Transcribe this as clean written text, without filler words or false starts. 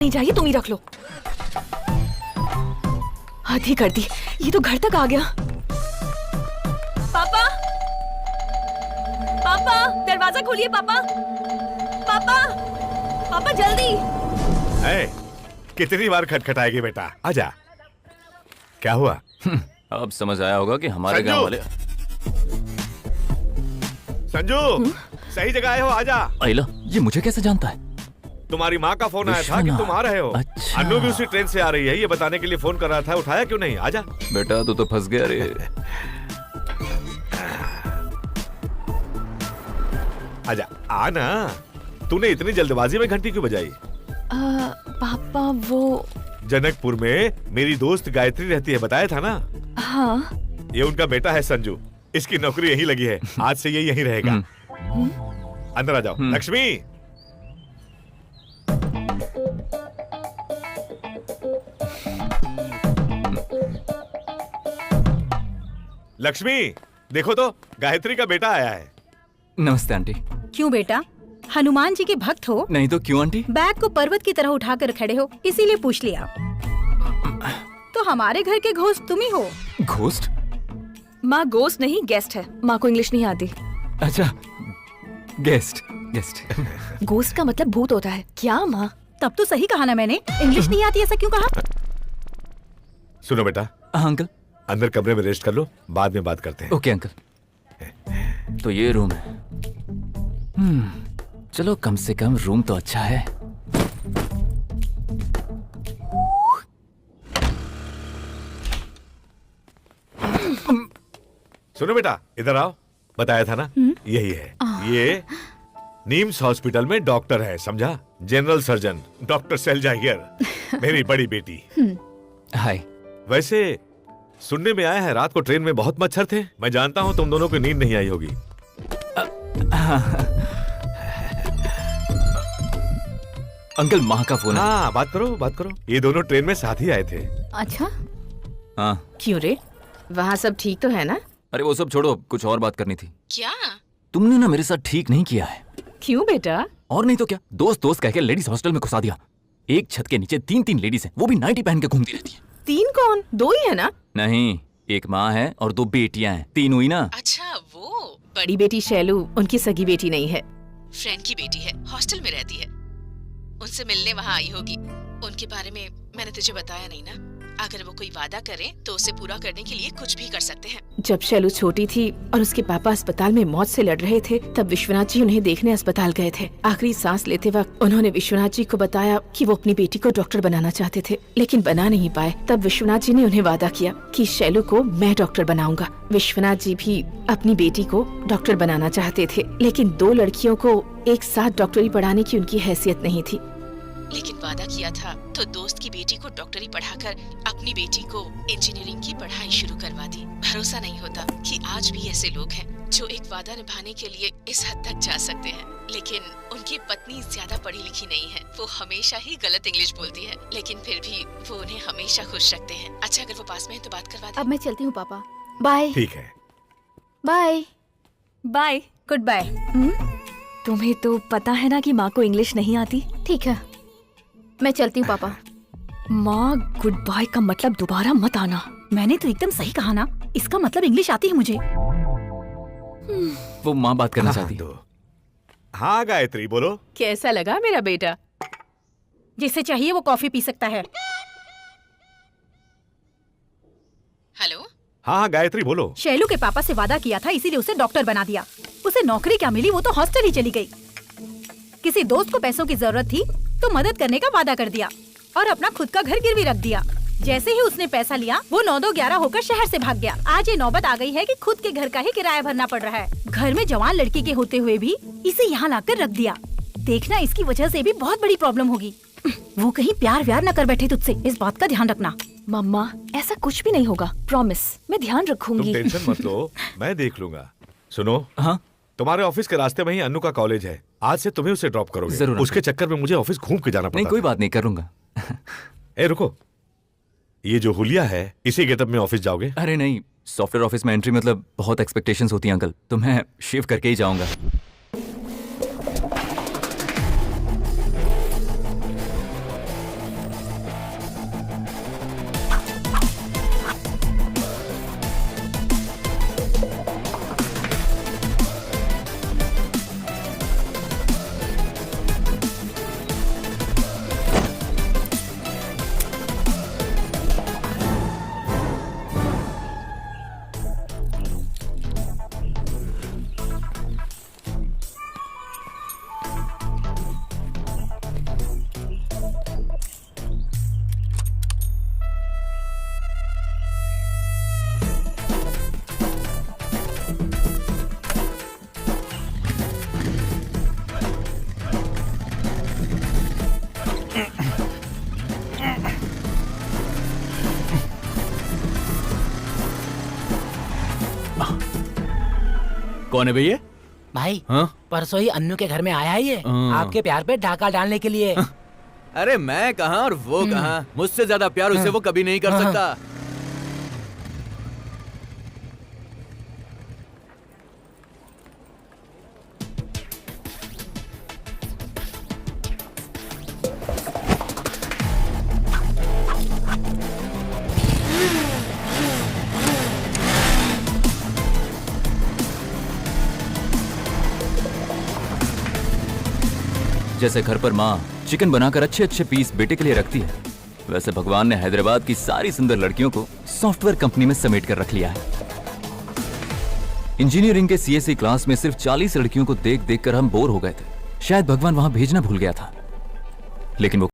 नहीं चाहिए, तुम ही रख लो। हद ही कर दी, ये तो घर तक आ गया। पापा, पापा दरवाजा खोलिए। पापा, पापा, पापा जल्दी। कितनी बार खटखटाएगी बेटा, आजा। क्या हुआ? अब समझ आया होगा कि हमारे गांव वाले। संजू, सही जगह आए हो, आजा। अहिला, ये मुझे कैसे जानता है? तुम्हारी माँ का फोन आया था कि तुम आ रहे हो। अच्छा। अन्नू भी उसी ट्रेन से आ रही है, ये बताने के लिए फोन कर रहा था। उठाया क्यों नहीं? आजा बेटा, तू तो फंस गया रे। आजा, आना। तूने इतनी जल्दबाजी में घंटी क्यों बजाई? पापा वो जनकपुर में मेरी दोस्त गायत्री रहती है, बताया था ना? हाँ। ये उनका बेटा है संजू, इसकी नौकरी यहीं लगी है। आज से ये यहीं रहेगा। अंदर आ जाओ। लक्ष्मी, लक्ष्मी देखो तो, गायत्री का बेटा आया है। नमस्ते आंटी। क्यों बेटा, हनुमान जी के भक्त हो? नहीं तो क्यों आंटी? बैग को पर्वत की तरह उठाकर खड़े हो, इसीलिए पूछ लिया। तो हमारे घर के घोस्ट तुम ही हो। घोस्ट? माँ घोस्ट नहीं, गेस्ट है। माँ को इंग्लिश नहीं आती। अच्छा, गेस्ट। गेस्ट घोस्ट का मतलब भूत होता है क्या माँ? तब तो सही कहा ना मैंने। इंग्लिश नहीं आती ऐसा क्यों कहा? सुनो बेटा, हाँ अंकल। अंदर कमरे में रेस्ट कर लो, बाद में बात करते हैं। Okay uncle. तो ये रूम है। चलो, कम से कम रूम तो अच्छा है। सुनो बेटा, इधर आओ। बताया था ना, यही है। ये नीम्स हॉस्पिटल में डॉक्टर है, समझा? General surgeon doctor Shailaja here, मेरी बड़ी बेटी। हाय। वैसे सुनने में आया है रात को ट्रेन में बहुत मच्छर थे। मैं जानता हूँ तुम दोनों को नींद नहीं आई होगी। अंकल, माँ का फोन है। हाँ, बात करो बात करो। ये दोनों ट्रेन में साथ ही आए थे। अच्छा, हाँ। क्यों रे? वहाँ सब ठीक तो है ना? अरे वो सब छोड़ो, कुछ और बात करनी थी। क्या? तुमने ना मेरे साथ ठीक नहीं किया है। क्यों बेटा? और नहीं तो क्या, दोस्त दोस्त कह के लेडीज हॉस्टल में घुसा दिया। एक छत के नीचे 3-3 लेडीज हैं, वो भी नाइटी पहन के घूमती रहती है। 3 कौन? 2 ही है ना? नहीं, एक माँ है और 2 बेटियां हैं, 3 हुई ना। अच्छा, वो बड़ी बेटी शैलू उनकी सगी बेटी नहीं है, फ्रेंड की बेटी है, हॉस्टल में रहती है। उनसे मिलने वहाँ आई होगी। उनके बारे में मैंने तुझे बताया नहीं ना? अगर वो कोई वादा करे तो उसे पूरा करने के लिए कुछ भी कर सकते हैं। जब शैलू छोटी थी और उसके पापा अस्पताल में मौत से लड़ रहे थे, तब विश्वनाथ जी उन्हें देखने अस्पताल गए थे। आखिरी सांस लेते वक्त उन्होंने विश्वनाथ जी को बताया कि वो अपनी बेटी को डॉक्टर बनाना चाहते थे, लेकिन बना नहीं पाए। तब विश्वनाथ जी ने उन्हें वादा किया कि शैलू को मैं डॉक्टर बनाऊंगा। विश्वनाथ जी भी अपनी बेटी को डॉक्टर बनाना चाहते थे, लेकिन 2 लड़कियों को एक साथ डॉक्टरी पढ़ाने की उनकी हैसियत नहीं थी। लेकिन वादा किया था तो दोस्त की बेटी को डॉक्टरी पढ़ाकर अपनी बेटी को इंजीनियरिंग की पढ़ाई शुरू करवा दी। भरोसा नहीं होता कि आज भी ऐसे लोग हैं जो एक वादा निभाने के लिए इस हद तक जा सकते हैं। लेकिन उनकी पत्नी ज्यादा पढ़ी लिखी नहीं है, वो हमेशा ही गलत इंग्लिश बोलती है, लेकिन फिर भी वो उन्हें हमेशा खुश रखते हैं। अच्छा, अगर वो पास में है तो बात करवा दे। अब मैं चलती हूँ पापा। बाय। ठीक है। बाय। बाय। Good bye. तुम्हें तो पता है ना कि माँ को इंग्लिश नहीं आती। ठीक है, मैं चलती हूँ पापा। माँ, गुड बाय का मतलब दोबारा मत आना। मैंने तो एकदम सही कहा ना, इसका मतलब इंग्लिश आती है मुझे। वो माँ बात करना हाँ, चाहती है। तो हाँ गायत्री, बोलो। कैसा लगा मेरा बेटा? जिसे चाहिए वो कॉफी पी सकता है। हेलो, हाँ गायत्री, बोलो। शैलू के पापा से वादा किया था, इसीलिए उसे डॉक्टर बना दिया। उसे नौकरी क्या मिली, वो तो हॉस्टल ही चली गई। किसी दोस्त को पैसों की जरूरत थी तो मदद करने का वादा कर दिया और अपना खुद का घर गिरवी रख दिया। जैसे ही उसने पैसा लिया, वो 9-2-11 होकर शहर से भाग गया। आज ये नौबत आ गई है कि खुद के घर का ही किराया भरना पड़ रहा है। घर में जवान लड़की के होते हुए भी इसे यहाँ लाकर रख दिया। देखना, इसकी वजह से भी बहुत बड़ी प्रॉब्लम होगी। वो कहीं प्यार व्यार न कर बैठे तुझसे, इस बात का ध्यान रखना। मम्मा, ऐसा कुछ भी नहीं होगा, प्रॉमिस। मैं ध्यान तुम रखूंगी। टेंशन मत लो, मैं देख लूंगा। सुनो, हाँ, तुम्हारे ऑफिस के रास्ते में ही अन्नू का कॉलेज है। आज से तुम्हें उसे ड्रॉप करोगे। जरूर। उसके चक्कर में मुझे ऑफिस घूम के जाना पड़ता नहीं कोई था। बात नहीं, करूंगा। ए रुको, ये जो हुलिया है, इसी गेटअप में ऑफिस जाओगे? अरे नहीं, सॉफ्टवेयर ऑफिस में एंट्री मतलब बहुत एक्सपेक्टेशंस होती हैं अंकल, तो मैं शेव करके ही जाऊंगा। कौन है भैया? भाई हाँ? परसों ही अन्नू के घर में आया है ये हाँ। आपके प्यार पे डाका डालने के लिए। अरे मैं कहाँ और वो कहाँ, मुझसे ज्यादा प्यार उसे वो कभी नहीं कर सकता। जैसे घर पर माँ चिकन बनाकर अच्छे अच्छे पीस बेटे के लिए रखती है, वैसे भगवान ने हैदराबाद की सारी सुंदर लड़कियों को सॉफ्टवेयर कंपनी में समेट कर रख लिया है। इंजीनियरिंग के सीएससी क्लास में सिर्फ 40 लड़कियों को देख देख कर हम बोर हो गए थे। शायद भगवान वहां भेजना भूल गया था, लेकिन वो